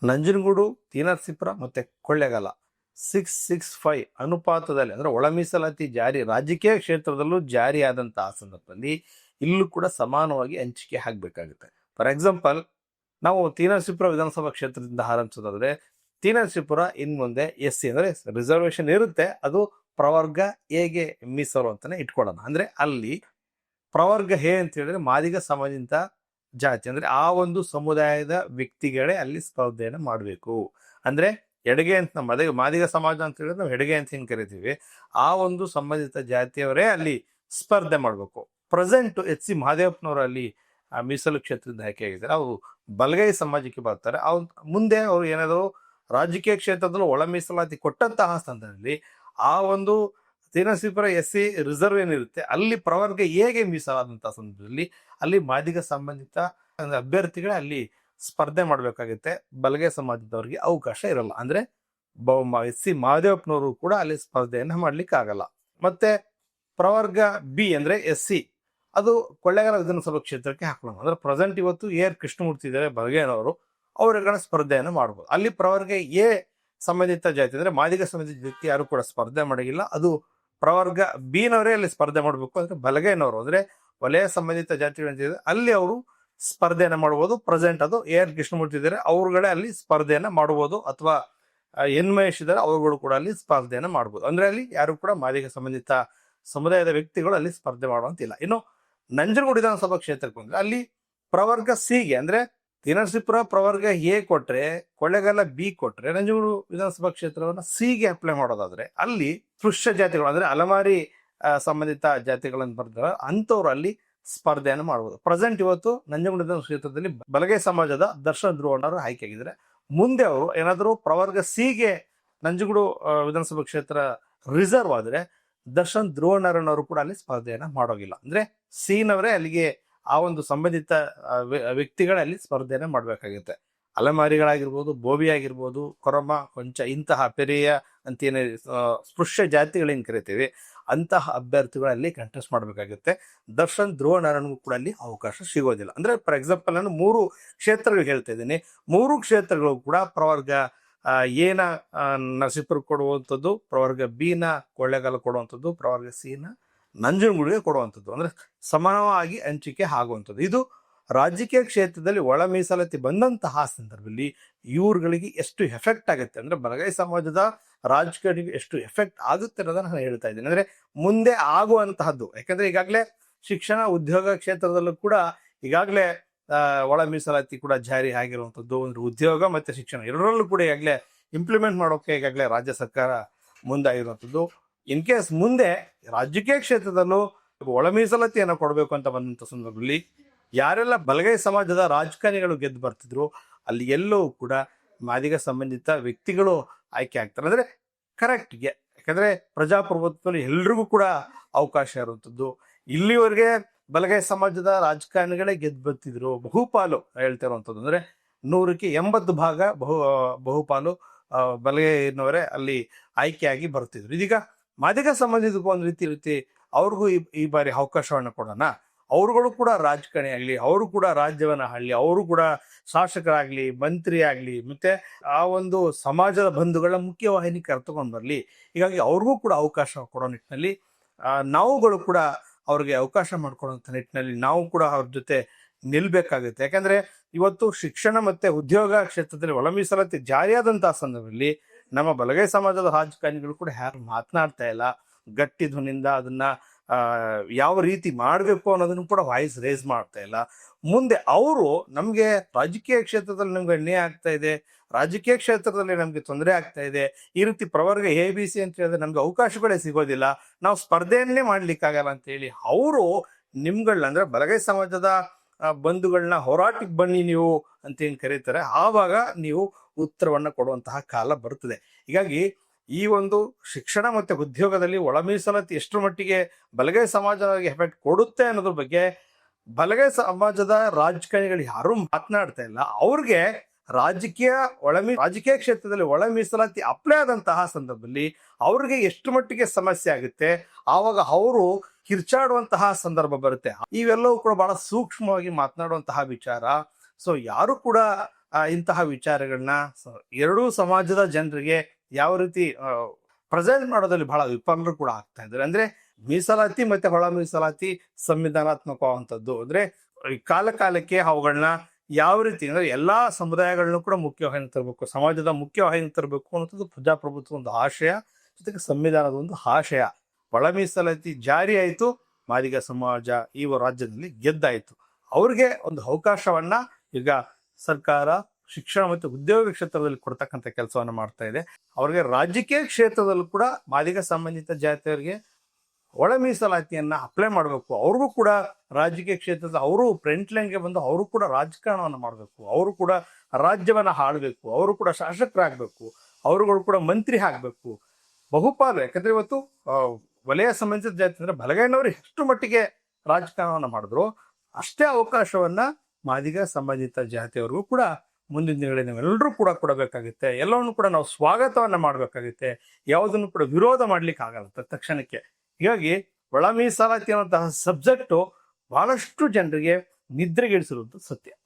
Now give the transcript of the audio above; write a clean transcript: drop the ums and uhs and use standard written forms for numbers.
ನಂಜನಗೂಡು, ತೀನರಸೀಪುರ ಮತ್ತೆ ಕೊಳ್ಳೇಗಾಲ 6:6:5 ಅನುಪಾತದಲ್ಲಿ ಅಂದ್ರೆ ಒಳ ಮೀಸಲಾತಿ ಜಾರಿ ರಾಜಕೀಯ ಕ್ಷೇತ್ರದಲ್ಲೂ ಜಾರಿ ಆದಂತಹ ಸಂದರ್ಭದಲ್ಲಿ ಇಲ್ಲೂ ಕೂಡ ಸಮಾನವಾಗಿ ಹಂಚಿಕೆ ಆಗ್ಬೇಕಾಗುತ್ತೆ. ಫಾರ್ ಎಕ್ಸಾಂಪಲ್, ನಾವು ತೀನರಸೀಪುರ ವಿಧಾನಸಭಾ ಕ್ಷೇತ್ರದಿಂದ ಆರಂಭಿಸೋದಾದ್ರೆ ತೀನರಸೀಪುರ ಇನ್ ಮುಂದೆ SC ಅಂದ್ರೆ ರಿಸರ್ವೇಶನ್ ಇರುತ್ತೆ, ಅದು ಪ್ರವರ್ಗ ಎಗೆ ಮೀಸಲು ಅಂತಾನೆ ಇಟ್ಕೊಳ್ಳೋಣ. ಅಂದ್ರೆ ಅಲ್ಲಿ ಪ್ರವರ್ಗ ಎ ಅಂತ ಹೇಳಿದ್ರೆ ಮಾದಿಗ ಸಮಾಜದಿಂದ ಜಾತಿ ಅಂದ್ರೆ ಆ ಒಂದು ಸಮುದಾಯದ ವ್ಯಕ್ತಿಗಳೇ ಅಲ್ಲಿ ಸ್ಪರ್ಧೆಯನ್ನು ಮಾಡಬೇಕು. ಅಂದ್ರೆ ಎಡಗೆ ಅಂತ ಮಾದಿಗ ಸಮಾಜ ಅಂತ ಹೇಳಿದ್ರೆ ನಾವು ಎಡಗೆ ಅಂತ ಹಿಂಗ್ ಕರಿತೀವಿ. ಆ ಒಂದು ಸಂಬಂಧಿತ ಜಾತಿಯವರೇ ಅಲ್ಲಿ ಸ್ಪರ್ಧೆ ಮಾಡಬೇಕು. ಪ್ರೆಸೆಂಟ್ HC ಮಹದೇವಪ್ಪನವರು ಅಲ್ಲಿ ಮೀಸಲು ಕ್ಷೇತ್ರದಿಂದ ಆಯ್ಕೆ ಆಗಿದ್ದಾರೆ. ಅವರು ಬಲಗೈ ಸಮಾಜಕ್ಕೆ ಬರ್ತಾರೆ. ಮುಂದೆ ಅವರು ಏನಾದ್ರು ರಾಜಕೀಯ ಕ್ಷೇತ್ರದಲ್ಲೂ ಒಳ ಮೀಸಲಾತಿ ಕೊಟ್ಟಂತಹ ಸಂದರ್ಭದಲ್ಲಿ ಆ ಒಂದು ತೀನರಸೀಪುರ SC ರಿಸರ್ವ್ ಏನಿರುತ್ತೆ ಅಲ್ಲಿ ಪ್ರವರ್ಗ ಎಗೆ ಮೀಸಲಾದಂತಹ ಸಂದರ್ಭದಲ್ಲಿ ಅಲ್ಲಿ ಮಾದಿಗ ಸಂಬಂಧಿತ ಅಭ್ಯರ್ಥಿಗಳೇ ಅಲ್ಲಿ ಸ್ಪರ್ಧೆ ಮಾಡ್ಬೇಕಾಗುತ್ತೆ. ಬಲಗೈ ಸಮಾಜದವರಿಗೆ ಅವಕಾಶ ಇರಲ್ಲ. ಅಂದ್ರೆ SC ಮಹದೇವಪ್ಪನವರು ಕೂಡ ಅಲ್ಲಿ ಸ್ಪರ್ಧೆಯನ್ನ ಮಾಡ್ಲಿಕ್ಕೆ ಆಗಲ್ಲ. ಮತ್ತೆ ಪ್ರವರ್ಗ ಬಿ ಅಂದ್ರೆ SC ಅದು ಕೊಳ್ಳೇಗಾಲ ವಿಧಾನಸಭಾ ಕ್ಷೇತ್ರಕ್ಕೆ ಹಾಕೊಳ್ಳೋಣ. ಅಂದ್ರೆ ಪ್ರೆಸೆಂಟ್ ಇವತ್ತು AR ಕೃಷ್ಣಮೂರ್ತಿ ಇದ್ದಾರೆ ಬಲಗೈನವರು, ಅವರುಗಳ ಸ್ಪರ್ಧೆಯನ್ನು ಮಾಡಬಹುದು. ಅಲ್ಲಿ ಪ್ರವರ್ಗ ಎ ಸಂಬಂಧಿತ ಜಾತಿ ಅಂದ್ರೆ ಮಾದಿಗ ಸಂಬಂಧಿತ ಜಾತಿ ಯಾರು ಕೂಡ ಸ್ಪರ್ಧೆ ಮಾಡಿಲ್ಲ. ಅದು ಪ್ರವರ್ಗ ಬಿನವರೇ ಅಲ್ಲಿ ಸ್ಪರ್ಧೆ ಮಾಡಬೇಕು. ಅಂದ್ರೆ ಬಲಗೈನವರು ಅಂದ್ರೆ ವಲಯ ಸಂಬಂಧಿತ ಜಾತಿಗಳು ಅಲ್ಲಿ ಅವರು ಸ್ಪರ್ಧೆಯನ್ನ ಮಾಡಬಹುದು. ಪ್ರೆಸೆಂಟ್ ಅದು AR ಕೃಷ್ಣಮೂರ್ತಿ ಇದ್ದಾರೆ, ಅವರುಗಳೇ ಅಲ್ಲಿ ಸ್ಪರ್ಧೆಯನ್ನ ಮಾಡಬಹುದು. ಅಥವಾ N ಮಹೇಶ್ ಇದ್ದಾರೆ, ಅವರುಗಳು ಕೂಡ ಅಲ್ಲಿ ಸ್ಪರ್ಧೆಯನ್ನ ಮಾಡಬಹುದು. ಅಂದ್ರೆ ಅಲ್ಲಿ ಯಾರು ಕೂಡ ಮಾದಿಗ ಸಂಬಂಧಿತ ಸಮುದಾಯದ ವ್ಯಕ್ತಿಗಳು ಅಲ್ಲಿ ಸ್ಪರ್ಧೆ ಮಾಡುವಂತಿಲ್ಲ. ಇನ್ನು ನಂಜನಗೂಡು ವಿಧಾನಸಭಾ ಕ್ಷೇತ್ರಕ್ಕೆ ಬಂದ್ರೆ ಅಲ್ಲಿ ಪ್ರವರ್ಗ ಸಿಗೆ ಅಂದ್ರೆ ತೀನರಸೀಪುರ ಪ್ರವರ್ಗ ಎ ಕೊಟ್ರೆ, ಕೊಳ್ಳೇಗಾಲ ಬಿ ಕೊಟ್ರೆ, ನಂಜನಗೂಡು ವಿಧಾನಸಭಾ ಕ್ಷೇತ್ರವನ್ನ ಸಿಗೆ ಅಪ್ಲೈ ಮಾಡೋದಾದ್ರೆ ಅಲ್ಲಿ ಸ್ಪೃಶ್ಯ ಜಾತಿಗಳು ಅಂದ್ರೆ ಅಲಮಾರಿ ಸಂಬಂಧಿತ ಜಾತಿಗಳನ್ನು ಬರ್ತಾರೆ, ಅಂತವ್ರು ಅಲ್ಲಿ ಸ್ಪರ್ಧೆಯನ್ನು ಮಾಡಬಹುದು. ಪ್ರೆಸೆಂಟ್ ಇವತ್ತು ನಂಜನಗೂಡು ವಿಧಾನಸಭಾ ಕ್ಷೇತ್ರದಲ್ಲಿ ಬಲಗೈ ಸಮಾಜದ ದರ್ಶನ್ ಧ್ರುವಣ್ಣವರು ಆಯ್ಕೆ ಆಗಿದ್ದಾರೆ. ಮುಂದೆ ಅವರು ಏನಾದರೂ ಪ್ರವರ್ಗ ಸಿಗೆ ನಂಜನಗೂಡು ವಿಧಾನಸಭಾ ಕ್ಷೇತ್ರ ರಿಸರ್ವ್ ಆದ್ರೆ ದರ್ಶನ್ ಧ್ರುವಣ್ಣರನ್ನವರು ಕೂಡ ಅಲ್ಲಿ ಸ್ಪರ್ಧೆಯನ್ನ ಮಾಡೋಗಿಲ್ಲ. ಅಂದ್ರೆ ಸಿನವರೇ ಅಲ್ಲಿಗೆ ಆ ಒಂದು ಸಂಬಂಧಿತ ವ್ಯಕ್ತಿಗಳಲ್ಲಿ ಸ್ಪರ್ಧೆಯನ್ನ ಮಾಡ್ಬೇಕಾಗುತ್ತೆ. ಅಲೆಮಾರಿಗಳಾಗಿರ್ಬೋದು, ಬೋಬಿ ಆಗಿರ್ಬೋದು, ಕೊರಮ, ಕೊಂಚ ಇಂತಹ ಪೆರಿಯ ಅಂತೇನೆ ಸ್ಪೃಶ್ಯ ಜಾತಿಗಳೇನು ಕರಿತೀವಿ ಅಂತಹ ಅಭ್ಯರ್ಥಿಗಳಲ್ಲಿ ಕಂಟೆಸ್ಟ್ ಮಾಡಬೇಕಾಗುತ್ತೆ. ದರ್ಶನ್ ಧ್ರುವಣ್ಣರನಿಗೂ ಕೂಡ ಅಲ್ಲಿ ಅವಕಾಶ ಸಿಗೋದಿಲ್ಲ. ಅಂದ್ರೆ ಫಾರ್ ಎಕ್ಸಾಂಪಲ್ ನಾನು 3 ಕ್ಷೇತ್ರಗಳು ಹೇಳ್ತಾ ಇದ್ದೀನಿ. 3 ಕ್ಷೇತ್ರಗಳು ಕೂಡ ಪ್ರವರ್ಗ ಎನ ನರಸೀಪುರ ಕೊಡುವಂಥದ್ದು, ಪ್ರವರ್ಗ ಬಿನ ಕೊಳ್ಳೇಗಾಲ ಕೊಡುವಂಥದ್ದು, ಪ್ರವರ್ಗ ಸಿನ ನಂಜನಗೂಡಿಗೆ ಕೊಡುವಂಥದ್ದು. ಅಂದ್ರೆ ಸಮಾನವಾಗಿ ಹಂಚಿಕೆ ಆಗುವಂಥದ್ದು. ಇದು ರಾಜಕೀಯ ಕ್ಷೇತ್ರದಲ್ಲಿ ಒಳ ಮೀಸಲಾತಿ ಬಂದಂತಹ ಸಂದರ್ಭದಲ್ಲಿ ಇವ್ರುಗಳಿಗೆ ಎಷ್ಟು ಎಫೆಕ್ಟ್ ಆಗುತ್ತೆ ಅಂದ್ರೆ ಬಲಗೈ ಸಮಾಜದ ರಾಜಕಾರಣಿಗೆ ಎಷ್ಟು ಎಫೆಕ್ಟ್ ಆಗುತ್ತೆ ಅನ್ನೋದನ್ನ ನಾನು ಹೇಳ್ತಾ ಇದ್ದೀನಿ. ಅಂದ್ರೆ ಮುಂದೆ ಆಗುವಂತಹದ್ದು. ಯಾಕಂದ್ರೆ ಈಗಾಗಲೇ ಶಿಕ್ಷಣ ಉದ್ಯೋಗ ಕ್ಷೇತ್ರದಲ್ಲೂ ಕೂಡ ಈಗಾಗಲೇ ಒಳ ಮೀಸಲಾತಿ ಕೂಡ ಜಾರಿ ಆಗಿರುವಂಥದ್ದು. ಅಂದ್ರೆ ಉದ್ಯೋಗ ಮತ್ತೆ ಶಿಕ್ಷಣ ಎರಡರಲ್ಲೂ ಕೂಡ ಈಗಾಗಲೇ ಇಂಪ್ಲಿಮೆಂಟ್ ಮಾಡೋಕೆ ಈಗಾಗಲೇ ರಾಜ್ಯ ಸರ್ಕಾರ ಮುಂದಾಗಿರುವಂಥದ್ದು. ಇನ್ ಕೇಸ್ ಮುಂದೆ ರಾಜಕೀಯ ಕ್ಷೇತ್ರದಲ್ಲೂ ಒಳ ಮೀಸಲಾತಿಯನ್ನು ಕೊಡಬೇಕು ಅಂತ ಬಂದಂತ ಸಂದರ್ಭದಲ್ಲಿ ಯಾರೆಲ್ಲ ಬಲಗೈ ಸಮಾಜದ ರಾಜಕಾರಣಿಗಳು ಗೆದ್ದು ಬರ್ತಿದ್ರು ಅಲ್ಲಿ ಎಲ್ಲವೂ ಕೂಡ ಮಾದಿಗ ಸಂಬಂಧಿತ ವ್ಯಕ್ತಿಗಳು ಆಯ್ಕೆ ಆಗ್ತಾರೆ. ಅಂದ್ರೆ ಕರೆಕ್ಟ್ಗೆ, ಯಾಕಂದ್ರೆ ಪ್ರಜಾಪ್ರಭುತ್ವದಲ್ಲಿ ಎಲ್ರಿಗೂ ಕೂಡ ಅವಕಾಶ ಇರುವಂಥದ್ದು. ಇಲ್ಲಿವರೆಗೆ ಬಲಗೈ ಸಮಾಜದ ರಾಜಕಾರಣಿಗಳೇ ಗೆದ್ದು ಬರ್ತಿದ್ರು. ಬಹುಪಾಲು ಹೇಳ್ತಾ ಇರುವಂಥದ್ದು ಅಂದ್ರೆ 100ಕ್ಕೆ 80 ಭಾಗ ಬಹುಪಾಲು ಬಲಗೈನವರೇ ಅಲ್ಲಿ ಆಯ್ಕೆಯಾಗಿ ಬರ್ತಿದ್ರು. ಇದೀಗ ಮಾದಿಗ ಸಂಬಂಧಿತ ಒಂದು ರೀತಿ ಅವ್ರಿಗೂ ಈ ಬಾರಿ ಅವಕಾಶವನ್ನ ಕೊಡೋಣ. ಅವರುಗಳು ಕೂಡ ರಾಜಕಾರಣಿ ಆಗ್ಲಿ, ಅವರು ಕೂಡ ರಾಜ್ಯವನ್ನ ಆಳ್ಲಿ, ಅವರು ಕೂಡ ಶಾಸಕರಾಗ್ಲಿ, ಮಂತ್ರಿ ಆಗ್ಲಿ, ಮತ್ತೆ ಆ ಒಂದು ಸಮಾಜದ ಬಂಧುಗಳ ಮುಖ್ಯವಾಹಿನಿ ಕರೆದುಕೊಂಡು ಬರ್ಲಿ. ಹೀಗಾಗಿ ಅವ್ರಿಗೂ ಕೂಡ ಅವಕಾಶ ಕೊಡೋ ನಿಟ್ಟಿನಲ್ಲಿ ನಾವುಗಳು ಕೂಡ ಅವ್ರಿಗೆ ಅವಕಾಶ ಮಾಡ್ಕೊಡೋಂಥ ನಿಟ್ಟಿನಲ್ಲಿ ನಾವು ಕೂಡ ಅವ್ರ ಜೊತೆ ನಿಲ್ಬೇಕಾಗುತ್ತೆ. ಯಾಕಂದ್ರೆ ಇವತ್ತು ಶಿಕ್ಷಣ ಮತ್ತೆ ಉದ್ಯೋಗ ಕ್ಷೇತ್ರದಲ್ಲಿ ಒಳ ಮೀಸಲಾತಿ ಜಾರಿಯಾದಂತಹ ಸಂದರ್ಭದಲ್ಲಿ ನಮ್ಮ ಬಲಗೈ ಸಮಾಜದ ರಾಜಕಾರಣಿಗಳು ಕೂಡ ಯಾರು ಮಾತನಾಡ್ತಾ ಇಲ್ಲ. ಗಟ್ಟಿ ಧ್ವನಿಯಿಂದ ಅದನ್ನ ಯಾವ ರೀತಿ ಮಾಡಬೇಕು ಅನ್ನೋದನ್ನು ಕೂಡ ವಾಯ್ಸ್ ರೇಸ್ ಮಾಡ್ತಾ ಇಲ್ಲ. ಮುಂದೆ ಅವರು ನಮ್ಗೆ ರಾಜಕೀಯ ಕ್ಷೇತ್ರದಲ್ಲಿ ನಮ್ಗೆ ಅನ್ಯಾಯ ಆಗ್ತಾ ಇದೆ, ರಾಜಕೀಯ ಕ್ಷೇತ್ರದಲ್ಲಿ ನಮ್ಗೆ ತೊಂದರೆ ಆಗ್ತಾ ಇದೆ, ಈ ರೀತಿ ಪ್ರವರ್ಗ ABC ಅಂತ ಹೇಳಿದ್ರೆ ನಮ್ಗೆ ಅವಕಾಶಗಳೇ ಸಿಗೋದಿಲ್ಲ, ನಾವು ಸ್ಪರ್ಧೆಯನ್ನೇ ಮಾಡ್ಲಿಕ್ಕಾಗಲ್ಲ ಅಂತ ಹೇಳಿ ಅವರು ನಿಮ್ಗಳನ್ನ ಅಂದ್ರೆ ಬಲಗೈ ಸಮಾಜದ ಬಂಧುಗಳನ್ನ ಹೋರಾಟಕ್ಕೆ ಬನ್ನಿ ನೀವು ಅಂತ ಏನ್ ಕರೀತಾರೆ, ಆವಾಗ ನೀವು ಉತ್ತರವನ್ನ ಕೊಡುವಂತಹ ಕಾಲ ಬರ್ತದೆ. ಹೀಗಾಗಿ ಈ ಒಂದು ಶಿಕ್ಷಣ ಮತ್ತೆ ಉದ್ಯೋಗದಲ್ಲಿ ಒಳ ಮೀಸಲಾತಿ ಎಷ್ಟರ ಮಟ್ಟಿಗೆ ಬಲಗೈ ಸಮಾಜಕ್ಕೆ ಎಫೆಕ್ಟ್ ಕೊಡುತ್ತೆ ಅನ್ನೋದ್ರ ಬಗ್ಗೆ ಬಲಗೈ ಸಮಾಜದ ರಾಜಕಾರಣಿಗಳು ಯಾರು ಮಾತನಾಡ್ತಾ ಇಲ್ಲ. ಅವ್ರಿಗೆ ರಾಜಕೀಯ ಕ್ಷೇತ್ರದಲ್ಲಿ ಒಳ ಮೀಸಲಾತಿ ಅಪ್ಲೈ ಆದಂತಹ ಸಂದರ್ಭದಲ್ಲಿ ಅವ್ರಿಗೆ ಎಷ್ಟು ಮಟ್ಟಿಗೆ ಸಮಸ್ಯೆ ಆಗುತ್ತೆ, ಆವಾಗ ಅವರು ಕಿರ್ಚಾಡುವಂತಹ ಸಂದರ್ಭ ಬರುತ್ತೆ. ಇವೆಲ್ಲವೂ ಕೂಡ ಬಹಳ ಸೂಕ್ಷ್ಮವಾಗಿ ಮಾತನಾಡುವಂತಹ ವಿಚಾರ. ಸೊ ಯಾರು ಕೂಡ ಇಂತಹ ವಿಚಾರಗಳನ್ನ ಎರಡೂ ಸಮಾಜದ ಜನರಿಗೆ ಯಾವ ರೀತಿ ಪ್ರೆಸೆಂಟ್ ಮಾಡೋದ್ರಲ್ಲಿ ಬಹಳ ವಿಫಲರು ಕೂಡ ಆಗ್ತಾ ಇದ್ದಾರೆ. ಅಂದ್ರೆ ಮೀಸಲಾತಿ ಮತ್ತೆ ಒಳ ಮೀಸಲಾತಿ ಸಂವಿಧಾನಾತ್ಮಕವಾದಂಥದ್ದು. ಅಂದ್ರೆ ಈ ಕಾಲಕ್ಕೆ ಅವುಗಳನ್ನ ಯಾವ ರೀತಿ ಅಂದ್ರೆ ಎಲ್ಲಾ ಸಮುದಾಯಗಳನ್ನೂ ಕೂಡ ಮುಖ್ಯವಾಹಿನಿ ತರಬೇಕು, ಸಮಾಜದ ಮುಖ್ಯವಾಹಿನಿ ತರಬೇಕು ಅನ್ನೋದು ಪ್ರಜಾಪ್ರಭುತ್ವ ಒಂದು ಆಶಯ, ಜೊತೆಗೆ ಸಂವಿಧಾನದ ಒಂದು ಆಶಯ. ಒಳ ಮೀಸಲಾತಿ ಜಾರಿ ಆಯಿತು, ಮಾದಿಗ ಸಮಾಜ ಈ ರಾಜ್ಯದಲ್ಲಿ ಗೆದ್ದಾಯಿತು. ಅವ್ರಿಗೆ ಒಂದು ಅವಕಾಶವನ್ನ ಈಗ ಸರ್ಕಾರ ಶಿಕ್ಷಣ ಮತ್ತು ಉದ್ಯೋಗ ಕ್ಷೇತ್ರದಲ್ಲಿ ಕೊಡ್ತಕ್ಕಂಥ ಕೆಲಸವನ್ನ ಮಾಡ್ತಾ ಇದೆ. ಅವ್ರಿಗೆ ರಾಜಕೀಯ ಕ್ಷೇತ್ರದಲ್ಲೂ ಕೂಡ ಮಾದಿಗ ಸಂಬಂಧಿತ ಜಾತಿಯವರಿಗೆ ಒಳ ಮೀಸಲಾತಿಯನ್ನ ಅಪ್ಲೈ ಮಾಡಬೇಕು. ಅವ್ರಿಗೂ ಕೂಡ ರಾಜಕೀಯ ಕ್ಷೇತ್ರದ ಅವರು ಫ್ರಂಟ್ ಲೈನ್ಗೆ ಬಂದು ಅವರು ಕೂಡ ರಾಜಕಾರಣವನ್ನು ಮಾಡಬೇಕು, ಅವರು ಕೂಡ ರಾಜ್ಯವನ್ನ ಆಳ್ಬೇಕು, ಅವರು ಕೂಡ ಶಾಸಕರಾಗಬೇಕು, ಅವರುಗಳು ಕೂಡ ಮಂತ್ರಿ ಆಗಬೇಕು. ಬಹುಪಾಲು ಯಾಕಂದ್ರೆ ಇವತ್ತು ವಲಯ ಸಂಬಂಧಿತ ಜಾತಿ ಅಂದ್ರೆ ಬಲಗೈನವರು ಎಷ್ಟು ಮಟ್ಟಿಗೆ ರಾಜಕಾರಣವನ್ನ ಮಾಡಿದ್ರು ಅಷ್ಟೇ ಅವಕಾಶವನ್ನ ಮಾದಿಗ ಸಂಬಂಧಿತ ಜಾತಿಯವ್ರಿಗೂ ಕೂಡ ಮುಂದಿನ ದಿನಗಳಲ್ಲಿ ನಾವೆಲ್ಲರೂ ಕೂಡ ಕೊಡಬೇಕಾಗುತ್ತೆ. ಎಲ್ಲವನ್ನು ಕೂಡ ನಾವು ಸ್ವಾಗತವನ್ನ ಮಾಡಬೇಕಾಗುತ್ತೆ. ಯಾವುದನ್ನು ಕೂಡ ವಿರೋಧ ಮಾಡ್ಲಿಕ್ಕೆ ಆಗಲ್ಲ ತಕ್ಷಣಕ್ಕೆ. ಹೀಗಾಗಿ ಒಳ ಮೀಸಲಾತಿ ಅನ್ನುವಂತಹ ಸಬ್ಜೆಕ್ಟು ಬಹಳಷ್ಟು ಜನರಿಗೆ ನಿದ್ರೆಗೆಡಿಸಿರುವುದು ಸತ್ಯ.